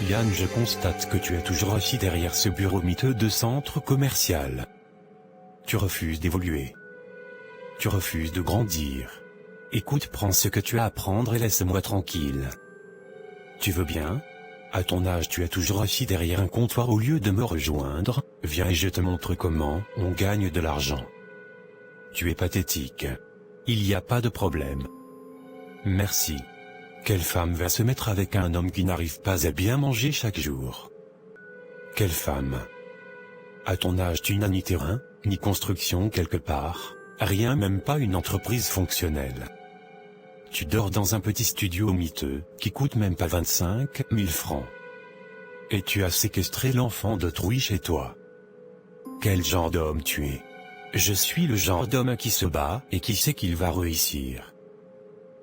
Yann, je constate que tu es toujours assis derrière ce bureau miteux de centre commercial. Tu refuses d'évoluer. Tu refuses de grandir. Écoute, prends ce que tu as à prendre et laisse-moi tranquille. Tu veux bien? À ton âge, tu es toujours assis derrière un comptoir au lieu de me rejoindre. Viens et je te montre comment on gagne de l'argent. Tu es pathétique. Il n'y a pas de problème. Merci. Quelle femme va se mettre avec un homme qui n'arrive pas à bien manger chaque jour? Quelle femme? À ton âge, tu n'as ni terrain, ni construction quelque part, rien, même pas une entreprise fonctionnelle. Tu dors dans un petit studio miteux, qui coûte même pas 25 000 francs. Et tu as séquestré l'enfant d'autrui chez toi. Quel genre d'homme tu es? Je suis le genre d'homme qui se bat et qui sait qu'il va réussir.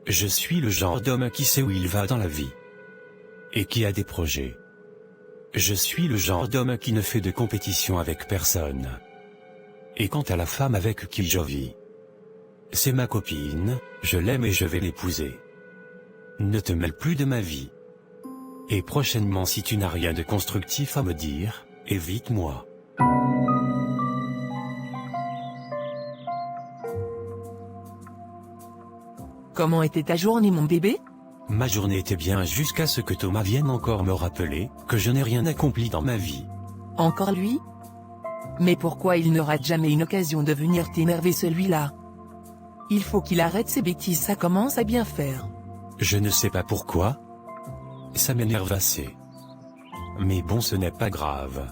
Je suis le genre d'homme qui sait où il va dans la vie. Et qui a des projets. Je suis le genre d'homme qui ne fait de compétition avec personne. Et quant à la femme avec qui je vis, c'est ma copine, je l'aime et je vais l'épouser. Ne te mêle plus de ma vie. Et prochainement, si tu n'as rien de constructif à me dire, évite-moi. Comment était ta journée, mon bébé? Ma journée était bien jusqu'à ce que Thomas vienne encore me rappeler que je n'ai rien accompli dans ma vie. Encore lui? Mais pourquoi il ne rate jamais une occasion de venir t'énerver, celui-là? Il faut qu'il arrête ses bêtises, ça commence à bien faire. Je ne sais pas pourquoi. Ça m'énerve assez. Mais bon, ce n'est pas grave.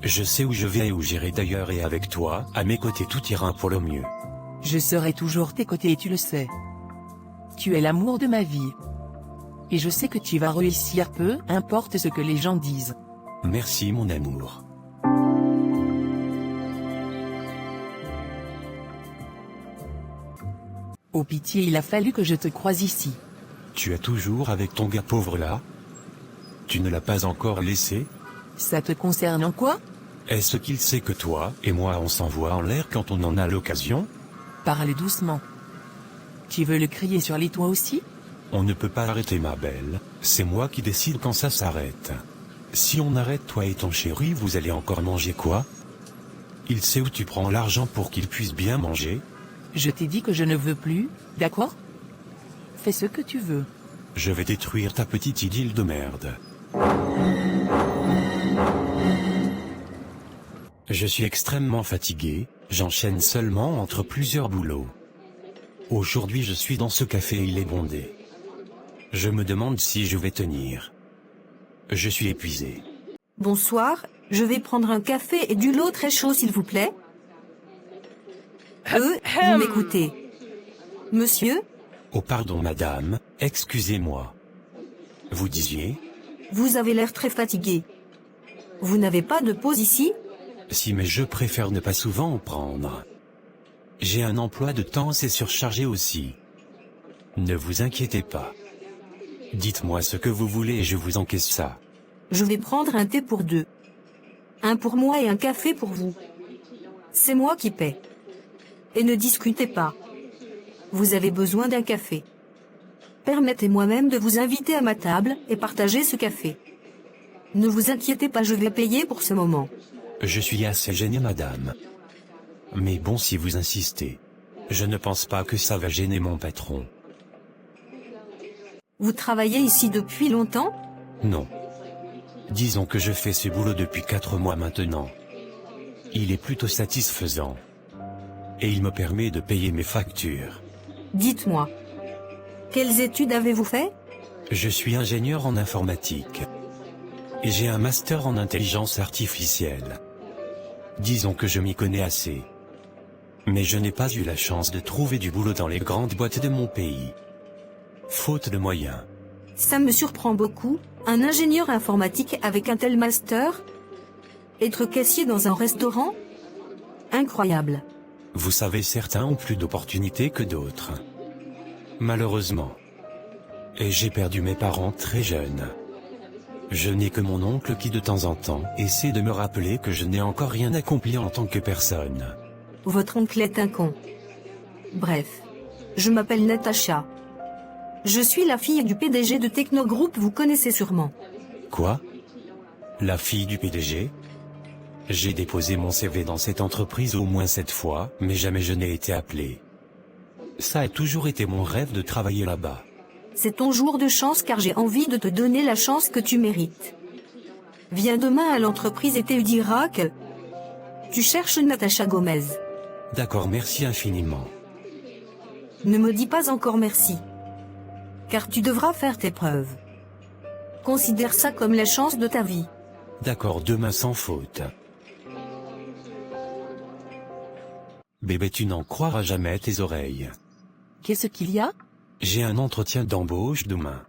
Je sais où je vais et où j'irai d'ailleurs, et avec toi, à mes côtés, tout ira pour le mieux. Je serai toujours tes côtés et tu le sais. Tu es l'amour de ma vie. Et je sais que tu vas réussir, peu importe ce que les gens disent. Merci, mon amour. Oh pitié, il a fallu que je te croise ici. Tu es toujours avec ton gars pauvre là? Tu ne l'as pas encore laissé? Ça te concerne en quoi? Est-ce qu'il sait que toi et moi on s'envoie en l'air quand on en a l'occasion? Parle doucement. Tu veux le crier sur les toits aussi? On ne peut pas arrêter, ma belle, c'est moi qui décide quand ça s'arrête. Si on arrête, toi et ton chéri, vous allez encore manger quoi? Il sait où tu prends l'argent pour qu'il puisse bien manger? Je t'ai dit que je ne veux plus, d'accord? Fais ce que tu veux. Je vais détruire ta petite idylle de merde. Je suis extrêmement fatigué, j'enchaîne seulement entre plusieurs boulots. Aujourd'hui je suis dans ce café et il est bondé. Je me demande si je vais tenir. Je suis épuisé. Bonsoir, je vais prendre un café et du lot très chaud s'il vous plaît. Vous m'écoutez? Monsieur? Oh pardon madame, excusez-moi. Vous disiez? Vous avez l'air très fatigué. Vous n'avez pas de pause ici? Si, mais je préfère ne pas souvent en prendre. J'ai un emploi de temps assez surchargé aussi. Ne vous inquiétez pas. Dites-moi ce que vous voulez et je vous encaisse ça. Je vais prendre un thé pour deux. Un pour moi et un café pour vous. C'est moi qui paie. Et ne discutez pas. Vous avez besoin d'un café. Permettez-moi même de vous inviter à ma table et partager ce café. Ne vous inquiétez pas, je vais payer pour ce moment. Je suis assez gêné, madame. Mais bon, si vous insistez. Je ne pense pas que ça va gêner mon patron. Vous travaillez ici depuis longtemps? Non. Disons que je fais ce boulot depuis 4 mois maintenant. Il est plutôt satisfaisant. Et il me permet de payer mes factures. Dites-moi, quelles études avez-vous fait? Je suis ingénieur en informatique. Et j'ai un master en intelligence artificielle. Disons que je m'y connais assez. Mais je n'ai pas eu la chance de trouver du boulot dans les grandes boîtes de mon pays. Faute de moyens. Ça me surprend beaucoup, un ingénieur informatique avec un tel master? Être caissier dans un restaurant? Incroyable. Vous savez, certains ont plus d'opportunités que d'autres. Malheureusement. Et j'ai perdu mes parents très jeunes. Je n'ai que mon oncle qui de temps en temps essaie de me rappeler que je n'ai encore rien accompli en tant que personne. Votre oncle est un con. Bref. Je m'appelle Natacha. Je suis la fille du PDG de Technogroup, vous connaissez sûrement. Quoi? La fille du PDG? J'ai déposé mon CV dans cette entreprise au moins 7 fois, mais jamais je n'ai été appelé. Ça a toujours été mon rêve de travailler là-bas. C'est ton jour de chance car j'ai envie de te donner la chance que tu mérites. Viens demain à l'entreprise et tu diras que tu cherches Natacha Gomez. D'accord, merci infiniment. Ne me dis pas encore merci. Car tu devras faire tes preuves. Considère ça comme la chance de ta vie. D'accord, demain sans faute. Bébé, tu n'en croiras jamais tes oreilles. Qu'est-ce qu'il y a? J'ai un entretien d'embauche demain.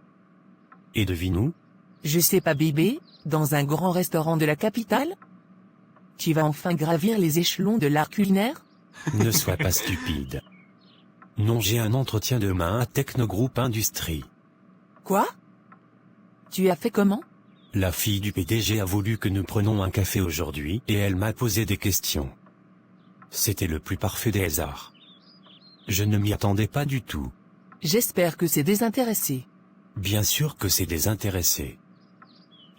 Et devine où? Je sais pas bébé, dans un grand restaurant de la capitale? Tu vas enfin gravir les échelons de l'art culinaire? Ne sois pas stupide. Non, j'ai un entretien demain à Technogroup Industrie. Quoi? Tu as fait comment? La fille du PDG a voulu que nous prenions un café aujourd'hui et elle m'a posé des questions. C'était le plus parfait des hasards. Je ne m'y attendais pas du tout. J'espère que c'est désintéressé. Bien sûr que c'est désintéressé.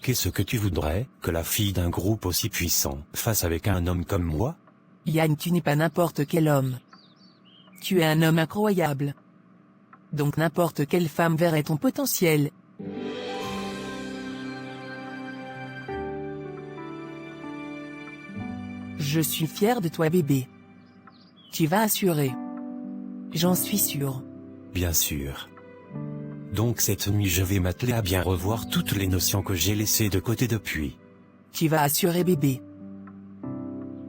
Qu'est-ce que tu voudrais que la fille d'un groupe aussi puissant fasse avec un homme comme moi? Yann, tu n'es pas n'importe quel homme. Tu es un homme incroyable. Donc n'importe quelle femme verrait ton potentiel. Je suis fier de toi bébé. Tu vas assurer. J'en suis sûr. Bien sûr. Donc cette nuit je vais m'atteler à bien revoir toutes les notions que j'ai laissées de côté depuis. Tu vas assurer bébé.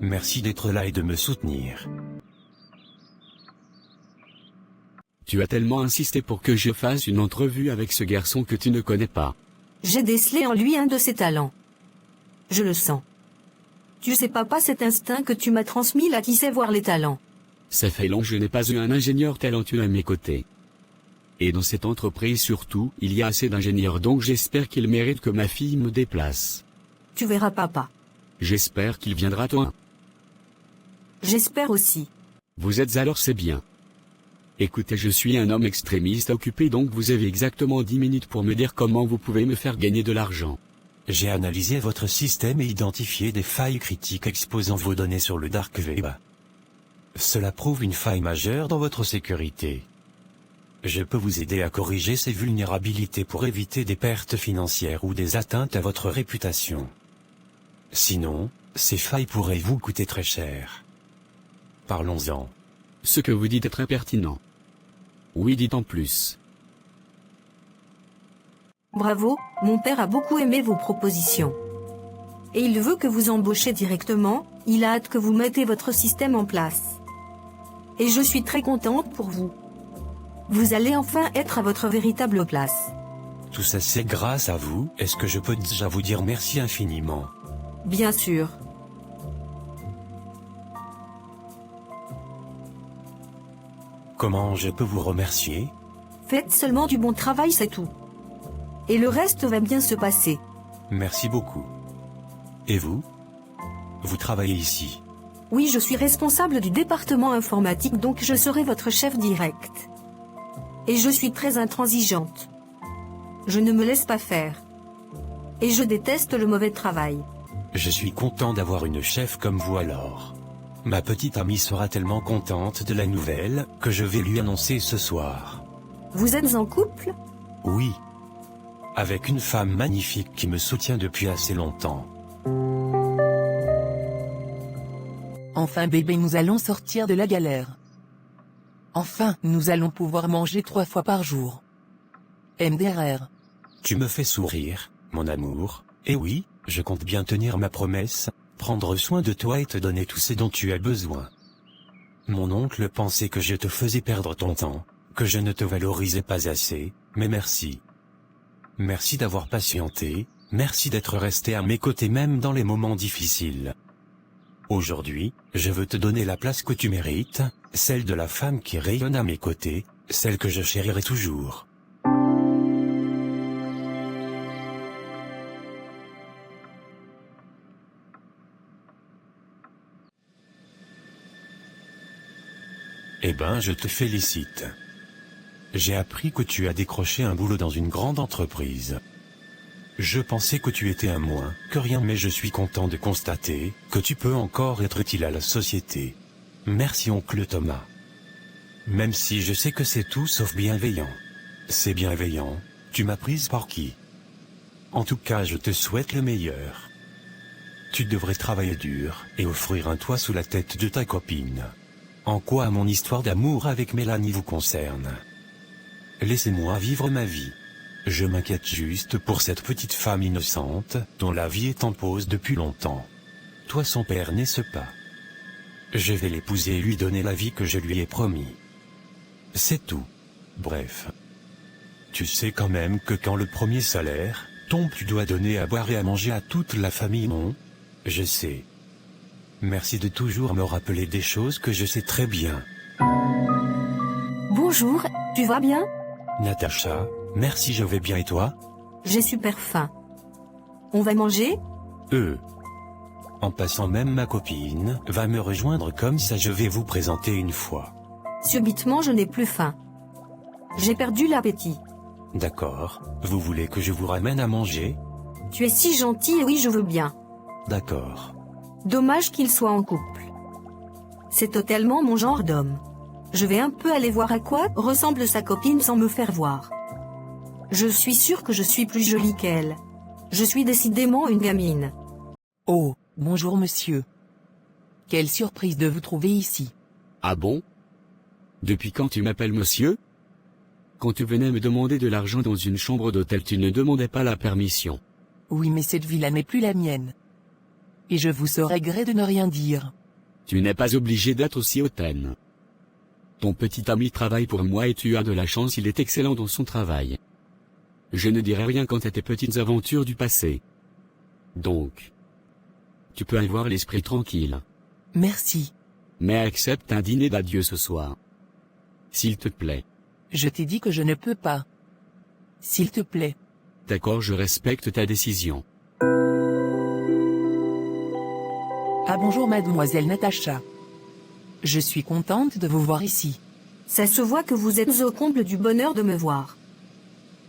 Merci d'être là et de me soutenir. Tu as tellement insisté pour que je fasse une entrevue avec ce garçon que tu ne connais pas. J'ai décelé en lui un de ses talents. Je le sens. Tu sais papa, cet instinct que tu m'as transmis là qui sait voir les talents. Ça fait long, je n'ai pas eu un ingénieur talentueux à mes côtés. Et dans cette entreprise surtout, il y a assez d'ingénieurs, donc j'espère qu'il mérite que ma fille me déplace. Tu verras papa. J'espère qu'il viendra toi. J'espère aussi. Vous êtes alors, c'est bien. Écoutez, je suis un homme extrémiste occupé, donc vous avez exactement 10 minutes pour me dire comment vous pouvez me faire gagner de l'argent. J'ai analysé votre système et identifié des failles critiques exposant vos données sur le dark web. Cela prouve une faille majeure dans votre sécurité. Je peux vous aider à corriger ces vulnérabilités pour éviter des pertes financières ou des atteintes à votre réputation. Sinon, ces failles pourraient vous coûter très cher. Parlons-en. Ce que vous dites est très pertinent. Oui, dites en plus. Bravo, mon père a beaucoup aimé vos propositions. Et il veut que vous embauchiez directement, il a hâte que vous mettez votre système en place. Et je suis très contente pour vous. Vous allez enfin être à votre véritable place. Tout ça c'est grâce à vous, est-ce que je peux déjà vous dire merci infiniment? Bien sûr. Comment je peux vous remercier? Faites seulement du bon travail, c'est tout. Et le reste va bien se passer. Merci beaucoup. Et vous? Vous travaillez ici? Oui, je suis responsable du département informatique, donc je serai votre chef direct. Et je suis très intransigeante. Je ne me laisse pas faire. Et je déteste le mauvais travail. Je suis content d'avoir une chef comme vous alors. Ma petite amie sera tellement contente de la nouvelle que je vais lui annoncer ce soir. Vous êtes en couple? Oui. Avec une femme magnifique qui me soutient depuis assez longtemps. Enfin bébé, nous allons sortir de la galère. Enfin, nous allons pouvoir manger 3 fois par jour. MDR. Tu me fais sourire, mon amour, et oui, je compte bien tenir ma promesse, prendre soin de toi et te donner tout ce dont tu as besoin. Mon oncle pensait que je te faisais perdre ton temps, que je ne te valorisais pas assez, mais merci. Merci d'avoir patienté, merci d'être resté à mes côtés même dans les moments difficiles. Aujourd'hui, je veux te donner la place que tu mérites, celle de la femme qui rayonne à mes côtés, celle que je chérirai toujours. Eh ben, je te félicite. J'ai appris que tu as décroché un boulot dans une grande entreprise. Je pensais que tu étais un moins que rien, mais je suis content de constater que tu peux encore être utile à la société. Merci oncle Thomas. Même si je sais que c'est tout sauf bienveillant. C'est bienveillant, tu m'as prise pour qui? En tout cas, je te souhaite le meilleur. Tu devrais travailler dur et offrir un toit sous la tête de ta copine. En quoi mon histoire d'amour avec Mélanie vous concerne? Laissez-moi vivre ma vie. Je m'inquiète juste pour cette petite femme innocente, dont la vie est en pause depuis longtemps. Toi son père n'est-ce pas? Je vais l'épouser et lui donner la vie que je lui ai promis. C'est tout. Bref. Tu sais quand même que quand le premier salaire tombe, tu dois donner à boire et à manger à toute la famille, non? Je sais. Merci de toujours me rappeler des choses que je sais très bien. Bonjour, tu vas bien? Natacha, merci, je vais bien et toi? J'ai super faim. On va manger? En passant, même ma copine va me rejoindre, comme ça je vais vous présenter une fois. Subitement je n'ai plus faim. J'ai perdu l'appétit. D'accord, vous voulez que je vous ramène à manger? Tu es si gentil et oui je veux bien. D'accord. Dommage qu'il soit en couple. C'est totalement mon genre d'homme. Je vais un peu aller voir à quoi ressemble sa copine sans me faire voir. Je suis sûre que je suis plus jolie qu'elle. Je suis décidément une gamine. Oh, bonjour monsieur. Quelle surprise de vous trouver ici. Ah bon? Depuis quand tu m'appelles monsieur? Quand tu venais me demander de l'argent dans une chambre d'hôtel, tu ne demandais pas la permission. Oui, mais cette villa n'est plus la mienne. Et je vous saurais gré de ne rien dire. Tu n'es pas obligé d'être aussi hautaine. Ton petit ami travaille pour moi et tu as de la chance, il est excellent dans son travail. Je ne dirai rien quant à tes petites aventures du passé. Donc, tu peux avoir l'esprit tranquille. Merci. Mais accepte un dîner d'adieu ce soir. S'il te plaît. Je t'ai dit que je ne peux pas. S'il te plaît. D'accord, je respecte ta décision. Ah bonjour mademoiselle Natacha. Je suis contente de vous voir ici. Ça se voit que vous êtes au comble du bonheur de me voir.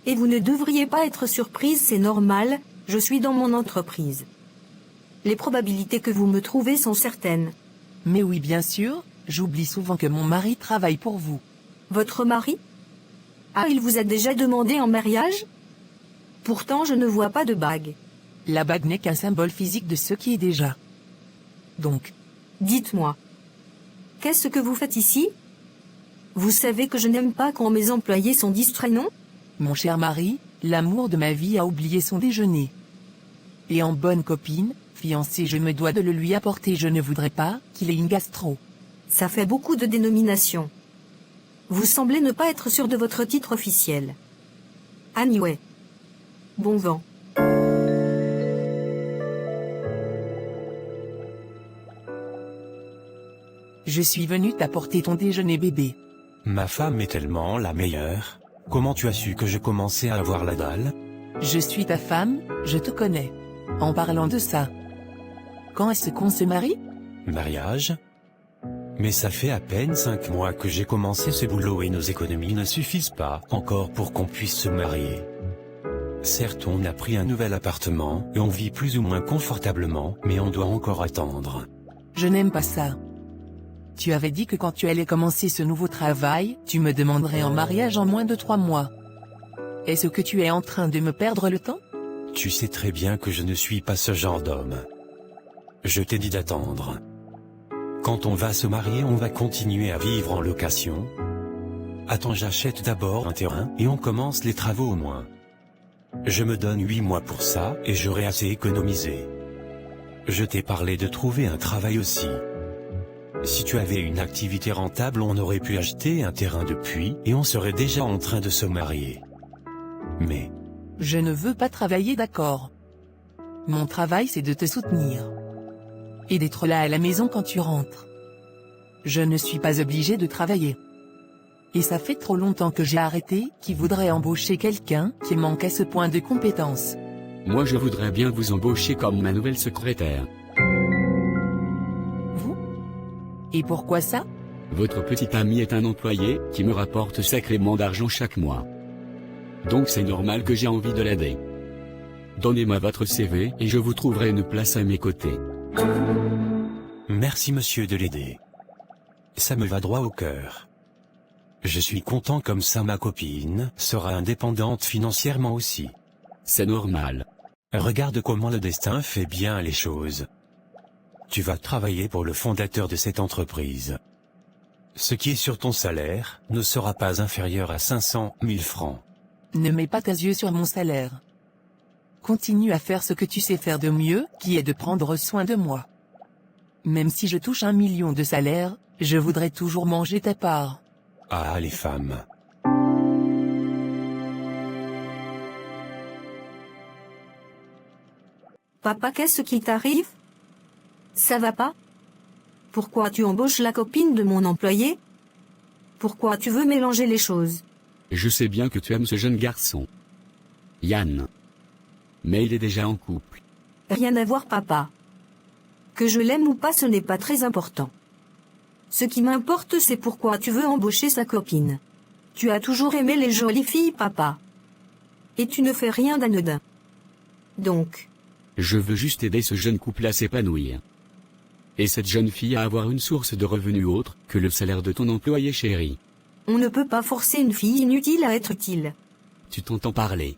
Et vous ne devriez pas être surprise, c'est normal, je suis dans mon entreprise. Les probabilités que vous me trouvez sont certaines. Mais oui bien sûr, j'oublie souvent que mon mari travaille pour vous. Votre mari? Ah, il vous a déjà demandé en mariage? Pourtant je ne vois pas de bague. La bague n'est qu'un symbole physique de ce qui est déjà. Donc, dites-moi. Qu'est-ce que vous faites ici? Vous savez que je n'aime pas quand mes employés sont distraits, non? Mon cher mari, l'amour de ma vie a oublié son déjeuner. Et en bonne copine, fiancée, je me dois de le lui apporter, je ne voudrais pas qu'il ait une gastro. Ça fait beaucoup de dénominations. Vous semblez ne pas être sûr de votre titre officiel. Anyway. Bon vent. Je suis venu t'apporter ton déjeuner bébé. Ma femme est tellement la meilleure. Comment tu as su que je commençais à avoir la dalle? Je suis ta femme, je te connais. En parlant de ça. Quand est-ce qu'on se marie? Mariage? Mais ça fait à peine 5 mois que j'ai commencé ce boulot et nos économies ne suffisent pas encore pour qu'on puisse se marier. Certes, on a pris un nouvel appartement et on vit plus ou moins confortablement, mais on doit encore attendre. Je n'aime pas ça. Tu avais dit que quand tu allais commencer ce nouveau travail, tu me demanderais en mariage en moins de 3 mois. Est-ce que tu es en train de me perdre le temps? Tu sais très bien que je ne suis pas ce genre d'homme. Je t'ai dit d'attendre. Quand on va se marier, on va continuer à vivre en location. Attends, j'achète d'abord un terrain et on commence les travaux au moins. Je me donne 8 mois pour ça et j'aurai assez économisé. Je t'ai parlé de trouver un travail aussi. Si tu avais une activité rentable, on aurait pu acheter un terrain depuis et on serait déjà en train de se marier. Mais... Je ne veux pas travailler, d'accord. Mon travail c'est de te soutenir. Et d'être là à la maison quand tu rentres. Je ne suis pas obligé de travailler. Et ça fait trop longtemps que j'ai arrêté, qui voudrait embaucher quelqu'un qui manque à ce point de compétences. Moi je voudrais bien vous embaucher comme ma nouvelle secrétaire. Vous? Et pourquoi ça? Votre petit ami est un employé qui me rapporte sacrément d'argent chaque mois. Donc c'est normal que j'ai envie de l'aider. Donnez-moi votre CV et je vous trouverai une place à mes côtés. Merci monsieur de l'aider. Ça me va droit au cœur. Je suis content comme ça ma copine sera indépendante financièrement aussi. C'est normal. Regarde comment le destin fait bien les choses. Tu vas travailler pour le fondateur de cette entreprise. Ce qui est sur ton salaire ne sera pas inférieur à 500 000 francs. Ne mets pas tes yeux sur mon salaire. Continue à faire ce que tu sais faire de mieux, qui est de prendre soin de moi. Même si je touche 1 million de salaire, je voudrais toujours manger ta part. Ah les femmes. Papa, qu'est-ce qui t'arrive? Ça va pas? Pourquoi tu embauches la copine de mon employé? Pourquoi tu veux mélanger les choses? Je sais bien que tu aimes ce jeune garçon. Yann. Mais il est déjà en couple. Rien à voir, papa. Que je l'aime ou pas, ce n'est pas très important. Ce qui m'importe, c'est pourquoi tu veux embaucher sa copine. Tu as toujours aimé les jolies filles, papa. Et tu ne fais rien d'anodin. Donc, Je veux juste aider ce jeune couple à s'épanouir. Et cette jeune fille à avoir une source de revenus autre que le salaire de ton employé chéri. on ne peut pas forcer une fille inutile à être utile. Tu t'entends parler.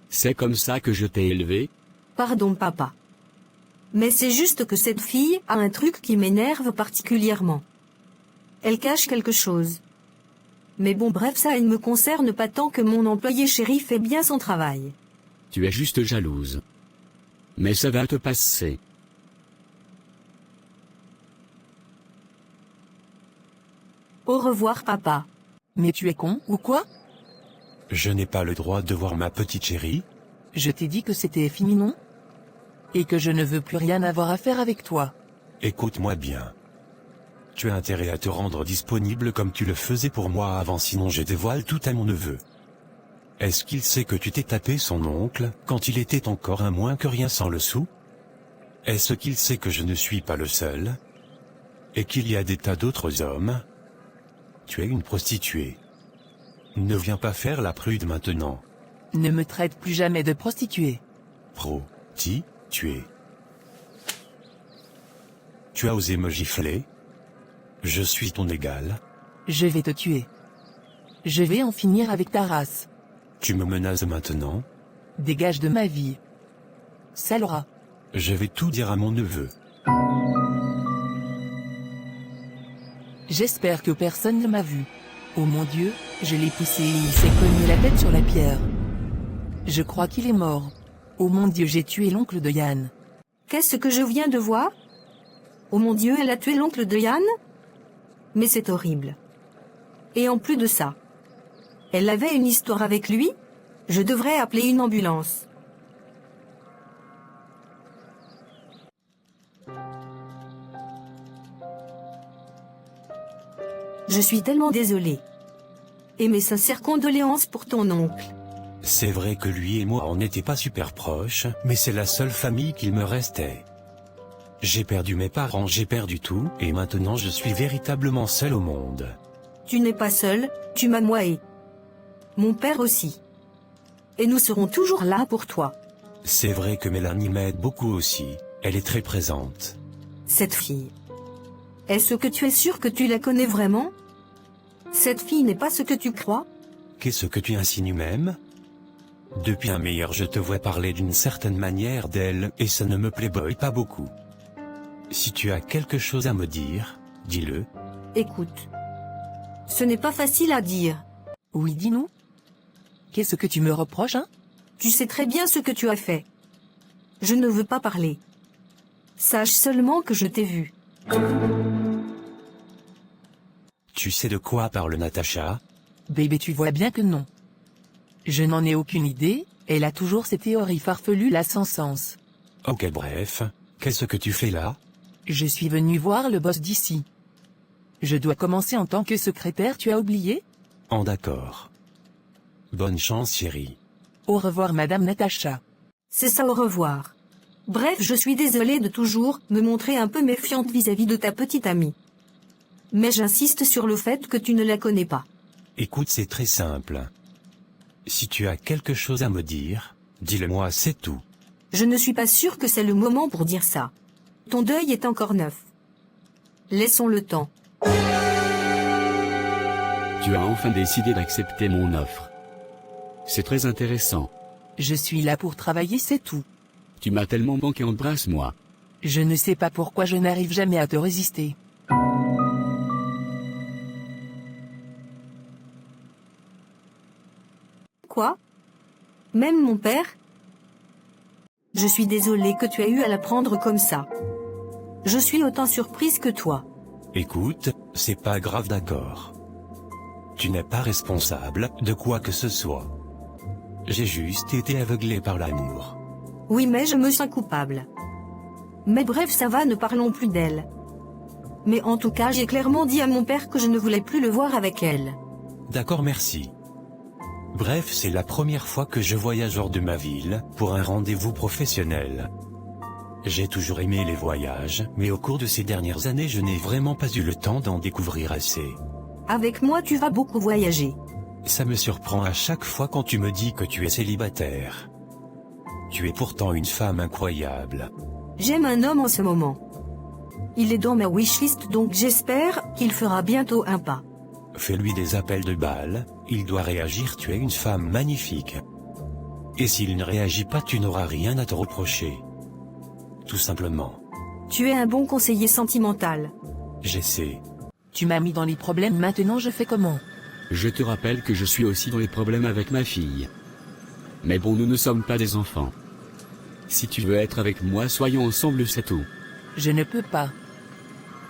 C'est comme ça que je t'ai élevé? Pardon, papa. Mais c'est juste que cette fille a un truc qui m'énerve particulièrement. Elle cache quelque chose. Mais bon, bref, ça ne me concerne pas tant que mon employé chéri fait bien son travail. Tu es juste jalouse. Mais ça va te passer. Au revoir, papa. Mais tu es con, ou quoi? Je n'ai pas le droit de voir ma petite chérie? Je t'ai dit que c'était fini, non? Et que je ne veux plus rien avoir à faire avec toi. Écoute-moi bien. Tu as intérêt à te rendre disponible comme tu le faisais pour moi avant, sinon je dévoile tout à mon neveu. Est-ce qu'il sait que tu t'es tapé son oncle, quand il était encore un moins que rien sans le sou? Est-ce qu'il sait que je ne suis pas le seul? Et qu'il y a des tas d'autres hommes? Tu es une prostituée. Ne viens pas faire la prude maintenant. Ne me traite plus jamais de prostituée. Prostituée. Tu as osé me gifler? Je suis ton égal. Je vais te tuer. Je vais en finir avec ta race. Tu me menaces maintenant? Dégage de ma vie. Sale rat. Je vais tout dire à mon neveu. J'espère que personne ne m'a vu. Oh mon Dieu, je l'ai poussé et il s'est cogné la tête sur la pierre. Je crois qu'il est mort. Oh mon Dieu, j'ai tué l'oncle de Yann. Qu'est-ce que je viens de voir? Oh mon Dieu, elle a tué l'oncle de Yann? Mais c'est horrible. Et en plus de ça, elle avait une histoire avec lui? Je devrais appeler une ambulance. Je suis tellement désolée. Et mes sincères condoléances pour ton oncle. C'est vrai que lui et moi on n'était pas super proches, mais c'est la seule famille qu'il me restait. J'ai perdu mes parents, j'ai perdu tout, et maintenant je suis véritablement seul au monde. Tu n'es pas seul, tu m'as moi et mon père aussi. Et nous serons toujours là pour toi. C'est vrai que Mélanie m'aide beaucoup aussi, elle est très présente. Cette fille. Est-ce que tu es sûr que tu la connais vraiment? Cette fille n'est pas ce que tu crois? Qu'est-ce que tu insinues même? Depuis un meilleur je te vois parler d'une certaine manière d'elle, et ça ne me plaît pas beaucoup. Si tu as quelque chose à me dire, dis-le. Écoute. Ce n'est pas facile à dire. Oui, dis-nous. Qu'est-ce que tu me reproches, hein? Tu sais très bien ce que tu as fait. Je ne veux pas parler. Sache seulement que je t'ai vu. Tu sais de quoi parle Natacha? Bébé, tu vois bien que non. Je n'en ai aucune idée, elle a toujours ces théories farfelues là sans sens. Ok, bref, qu'est-ce que tu fais là? Je suis venu voir le boss d'ici. Je dois commencer en tant que secrétaire, tu as oublié? En d'accord. Bonne chance chérie. Au revoir Madame Natacha. C'est ça, au revoir. Bref, je suis désolée de toujours me montrer un peu méfiante vis-à-vis de ta petite amie. Mais j'insiste sur le fait que tu ne la connais pas. Écoute, c'est très simple. Si tu as quelque chose à me dire, Dis-le-moi, c'est tout. Je ne suis pas sûre que c'est le moment pour dire ça. Ton deuil est encore neuf. Laissons le temps. Tu as enfin décidé d'accepter mon offre. C'est très intéressant. Je suis là pour travailler, c'est tout. Tu m'as tellement manqué, embrasse-moi. Je ne sais pas pourquoi je n'arrive jamais à te résister. Quoi? Même mon père? Je suis désolée que tu aies eu à la prendre comme ça. Je suis autant surprise que toi. Écoute, c'est pas grave, d'accord. Tu n'es pas responsable de quoi que ce soit. J'ai juste été aveuglé par l'amour. Oui, mais je me sens coupable. Mais bref, ça va, ne parlons plus d'elle. Mais en tout cas, j'ai clairement dit à mon père que je ne voulais plus le voir avec elle. D'accord, merci. Bref, c'est la première fois que je voyage hors de ma ville, pour un rendez-vous professionnel. J'ai toujours aimé les voyages, mais au cours de ces dernières années je n'ai vraiment pas eu le temps d'en découvrir assez. Avec moi, tu vas beaucoup voyager. Ça me surprend à chaque fois quand tu me dis que tu es célibataire. Tu es pourtant une femme incroyable. J'aime un homme en ce moment. Il est dans ma wishlist, donc j'espère qu'il fera bientôt un pas. Fais-lui des appels de balle, il doit réagir, tu es une femme magnifique. Et s'il ne réagit pas, tu n'auras rien à te reprocher. Tout simplement. Tu es un bon conseiller sentimental. J'essaie. Tu m'as mis dans les problèmes, maintenant je fais comment? Je te rappelle que je suis aussi dans les problèmes avec ma fille. Mais bon, nous ne sommes pas des enfants. Si tu veux être avec moi, soyons ensemble, c'est tout. Je ne peux pas.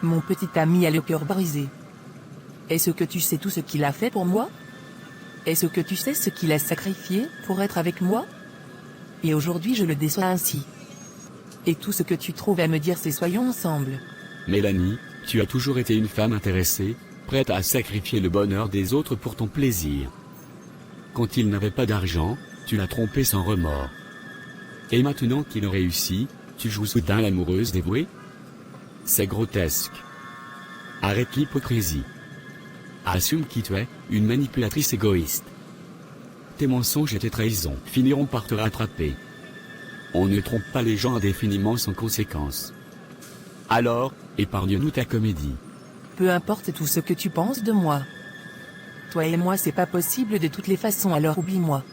Mon petit ami a le cœur brisé. Est-ce que tu sais tout ce qu'il a fait pour moi? Est-ce que tu sais ce qu'il a sacrifié pour être avec moi? Et aujourd'hui je le déçois ainsi. Et tout ce que tu trouves à me dire, c'est soyons ensemble. Mélanie, tu as toujours été une femme intéressée, prête à sacrifier le bonheur des autres pour ton plaisir. Quand il n'avait pas d'argent, tu l'as trompé sans remords. Et maintenant qu'il réussit, tu joues soudain l'amoureuse dévouée? C'est grotesque. Arrête l'hypocrisie. Assume qui tu es, une manipulatrice égoïste. Tes mensonges et tes trahisons finiront par te rattraper. On ne trompe pas les gens indéfiniment sans conséquence. Alors, épargne-nous ta comédie. Peu importe tout ce que tu penses de moi. Toi et moi, c'est pas possible de toutes les façons, alors oublie-moi.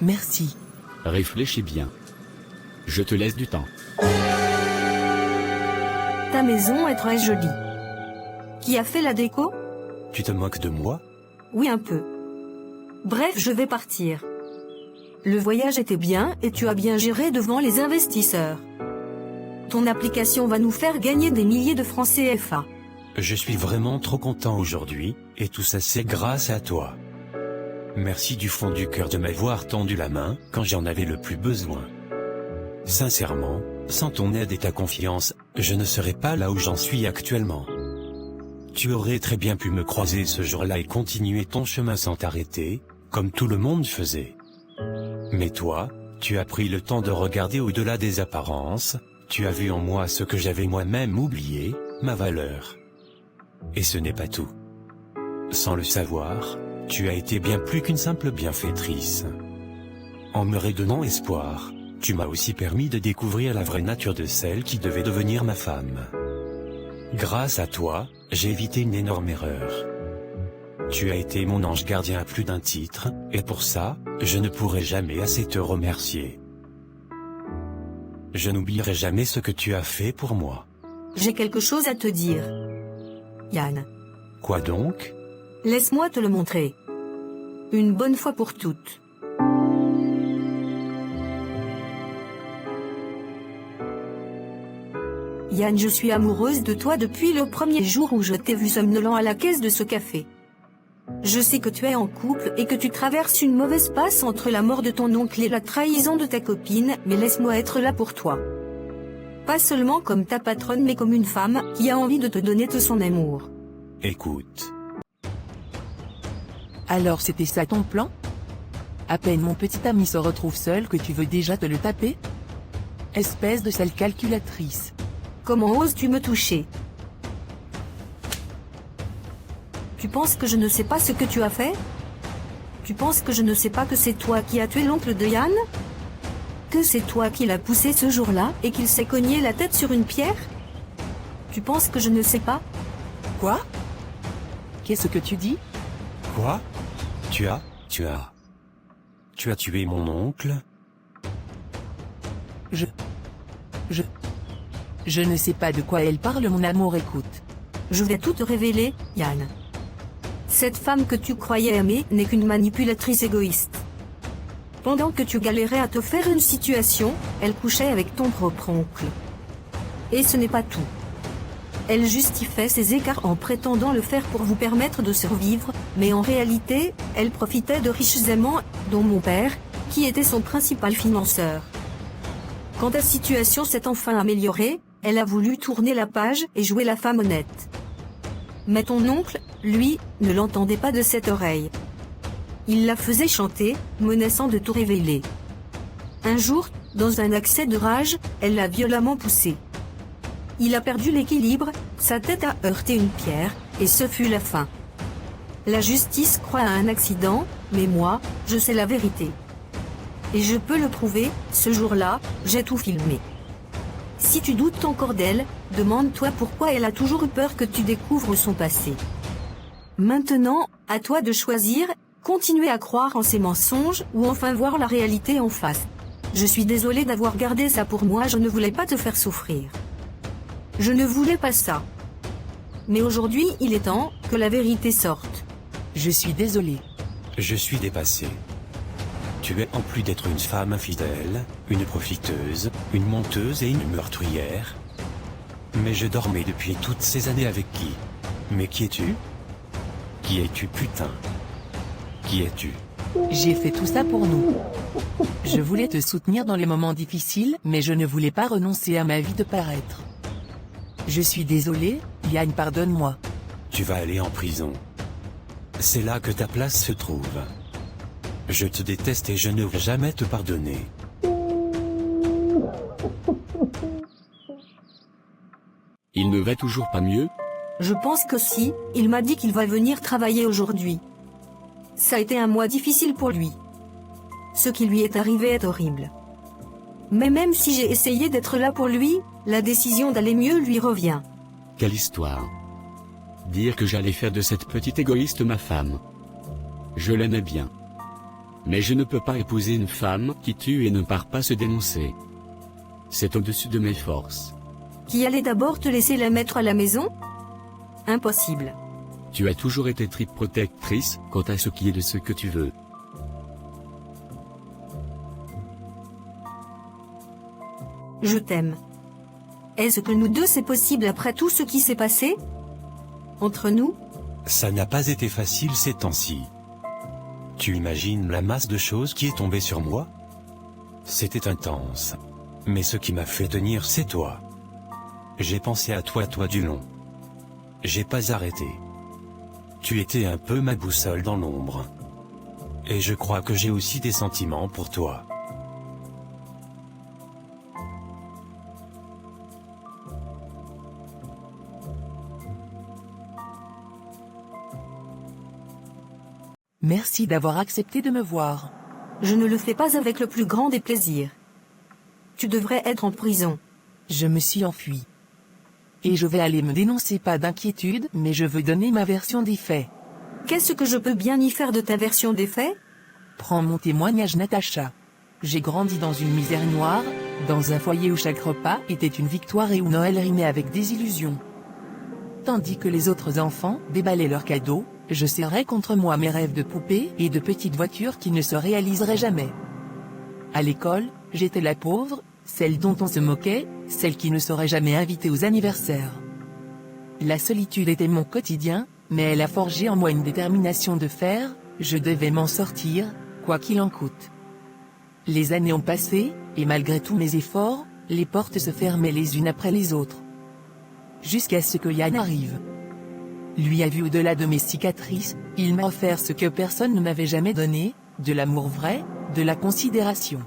Merci. Réfléchis bien. Je te laisse du temps. Ta maison est très jolie. Qui a fait la déco? Tu te moques de moi? Oui, un peu. Bref, je vais partir. Le voyage était bien et tu as bien géré devant les investisseurs. Ton application va nous faire gagner des milliers de francs CFA. Je suis vraiment trop content aujourd'hui, et tout ça c'est grâce à toi. Merci du fond du cœur de m'avoir tendu la main quand j'en avais le plus besoin. Sincèrement, sans ton aide et ta confiance, je ne serais pas là où j'en suis actuellement. Tu aurais très bien pu me croiser ce jour-là et continuer ton chemin sans t'arrêter, comme tout le monde faisait. Mais toi, tu as pris le temps de regarder au-delà des apparences, tu as vu en moi ce que j'avais moi-même oublié, ma valeur. Et ce n'est pas tout. Sans le savoir, tu as été bien plus qu'une simple bienfaitrice. En me redonnant espoir, tu m'as aussi permis de découvrir la vraie nature de celle qui devait devenir ma femme. Grâce à toi, j'ai évité une énorme erreur. Tu as été mon ange gardien à plus d'un titre, et pour ça, je ne pourrai jamais assez te remercier. Je n'oublierai jamais ce que tu as fait pour moi. J'ai quelque chose à te dire. Yann. Quoi donc? Laisse-moi te le montrer. Une bonne fois pour toutes. Yann, je suis amoureuse de toi depuis le premier jour où je t'ai vu somnolent à la caisse de ce café. Je sais que tu es en couple et que tu traverses une mauvaise passe entre la mort de ton oncle et la trahison de ta copine, mais laisse-moi être là pour toi. Pas seulement comme ta patronne, mais comme une femme qui a envie de te donner tout son amour. Écoute. Alors c'était ça ton plan? À peine mon petit ami se retrouve seul que tu veux déjà te le taper? Espèce de sale calculatrice. Comment oses-tu me toucher? Tu penses que je ne sais pas ce que tu as fait? Tu penses que je ne sais pas que c'est toi qui as tué l'oncle de Yann? que c'est toi qui l'as poussé ce jour-là et qu'il s'est cogné la tête sur une pierre? Tu penses que je ne sais pas? Quoi? Qu'est-ce que tu dis? Quoi? Tu as tué mon oncle? Je ne sais pas de quoi elle parle, mon amour, écoute. Je vais tout te révéler, Yann. Cette femme que tu croyais aimer n'est qu'une manipulatrice égoïste. Pendant que tu galérais à te faire une situation, elle couchait avec ton propre oncle. Et ce n'est pas tout. Elle justifiait ses écarts en prétendant le faire pour vous permettre de survivre, mais en réalité, elle profitait de riches aimants, dont mon père, qui était son principal financeur. Quand ta situation s'est enfin améliorée, elle a voulu tourner la page et jouer la femme honnête. Mais ton oncle, lui, ne l'entendait pas de cette oreille. Il la faisait chanter, menaçant de tout révéler. Un jour, dans un accès de rage, elle l'a violemment poussé. Il a perdu l'équilibre, sa tête a heurté une pierre, et ce fut la fin. La justice croit à un accident, mais moi, je sais la vérité. Et je peux le prouver, ce jour-là, j'ai tout filmé. Si tu doutes encore d'elle, demande-toi pourquoi elle a toujours eu peur que tu découvres son passé. Maintenant, à toi de choisir, continuer à croire en ses mensonges ou enfin voir la réalité en face. Je suis désolée d'avoir gardé ça pour moi, je ne voulais pas te faire souffrir. Je ne voulais pas ça. Mais aujourd'hui, il est temps que la vérité sorte. Je suis désolée. Je suis dépassé. Tu es, en plus d'être une femme infidèle, une profiteuse, une menteuse et une meurtrière. Mais je dormais depuis toutes ces années avec qui? Mais qui es-tu? Qui es-tu, putain? Qui es-tu? J'ai fait tout ça pour nous. Je voulais te soutenir dans les moments difficiles, mais je ne voulais pas renoncer à ma vie de paraître. Je suis désolée, Yann, pardonne-moi. Tu vas aller en prison. C'est là que ta place se trouve. Je te déteste et je ne vais jamais te pardonner. Il ne va toujours pas mieux? Je pense que si, il m'a dit qu'il va venir travailler aujourd'hui. Ça a été un mois difficile pour lui. Ce qui lui est arrivé est horrible. Mais même si j'ai essayé d'être là pour lui, la décision d'aller mieux lui revient. Quelle histoire. Dire que j'allais faire de cette petite égoïste ma femme. Je l'aimais bien. Mais je ne peux pas épouser une femme qui tue et ne part pas se dénoncer. C'est au-dessus de mes forces. Qui allait d'abord te laisser la mettre à la maison? Impossible. Tu as toujours été très protectrice quant à ce qui est de ce que tu veux. Je t'aime. Est-ce que nous deux c'est possible après tout ce qui s'est passé? Entre nous? Ça n'a pas été facile ces temps-ci. Tu imagines la masse de choses qui est tombée sur moi? C'était intense. Mais ce qui m'a fait tenir, c'est toi. J'ai pensé à toi du long. J'ai pas arrêté. Tu étais un peu ma boussole dans l'ombre. Et je crois que j'ai aussi des sentiments pour toi. Merci d'avoir accepté de me voir. Je ne le fais pas avec le plus grand des plaisirs. Tu devrais être en prison. Je me suis enfuie. Et je vais aller me dénoncer, pas d'inquiétude, mais je veux donner ma version des faits. Qu'est-ce que je peux bien y faire de ta version des faits? Prends mon témoignage, Natacha. J'ai grandi dans une misère noire, dans un foyer où chaque repas était une victoire et où Noël rimait avec des illusions. Tandis que les autres enfants déballaient leurs cadeaux, je serrais contre moi mes rêves de poupées et de petites voitures qui ne se réaliseraient jamais. À l'école, j'étais la pauvre, celle dont on se moquait, celle qui ne serait jamais invitée aux anniversaires. La solitude était mon quotidien, mais elle a forgé en moi une détermination de fer, je devais m'en sortir, quoi qu'il en coûte. Les années ont passé, et malgré tous mes efforts, les portes se fermaient les unes après les autres. Jusqu'à ce que Yann arrive. Lui a vu au-delà de mes cicatrices, il m'a offert ce que personne ne m'avait jamais donné, de l'amour vrai, de la considération.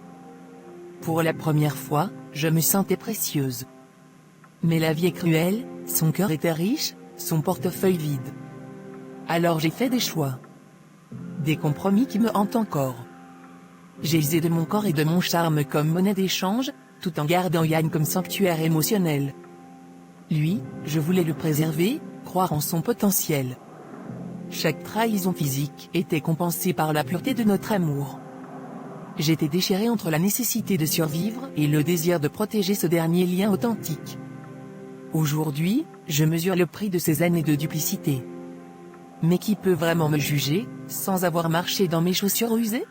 Pour la première fois, je me sentais précieuse. Mais la vie est cruelle, son cœur était riche, son portefeuille vide. Alors j'ai fait des choix. Des compromis qui me hantent encore. J'ai usé de mon corps et de mon charme comme monnaie d'échange, tout en gardant Yann comme sanctuaire émotionnel. Lui, je voulais le préserver, croire en son potentiel. Chaque trahison physique était compensée par la pureté de notre amour. J'étais déchiré entre la nécessité de survivre et le désir de protéger ce dernier lien authentique. Aujourd'hui, je mesure le prix de ces années de duplicité. Mais qui peut vraiment me juger, sans avoir marché dans mes chaussures usées?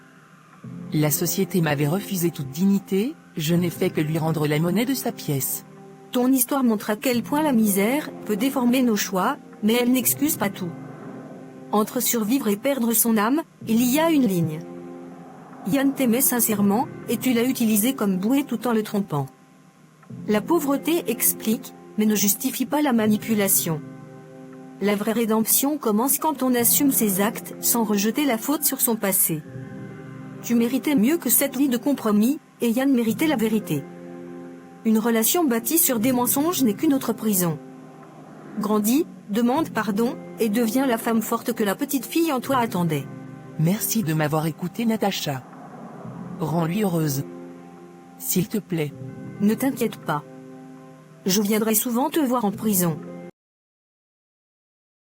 La société m'avait refusé toute dignité, je n'ai fait que lui rendre la monnaie de sa pièce. Ton histoire montre à quel point la misère peut déformer nos choix, mais elle n'excuse pas tout. Entre survivre et perdre son âme, il y a une ligne. Yann t'aimait sincèrement, et tu l'as utilisé comme bouée tout en le trompant. La pauvreté explique, mais ne justifie pas la manipulation. La vraie rédemption commence quand on assume ses actes sans rejeter la faute sur son passé. Tu méritais mieux que cette vie de compromis, et Yann méritait la vérité. Une relation bâtie sur des mensonges n'est qu'une autre prison. Grandis, demande pardon, et deviens la femme forte que la petite fille en toi attendait. Merci de m'avoir écouté, Natacha. Rends-lui heureuse. S'il te plaît. Ne t'inquiète pas. Je viendrai souvent te voir en prison.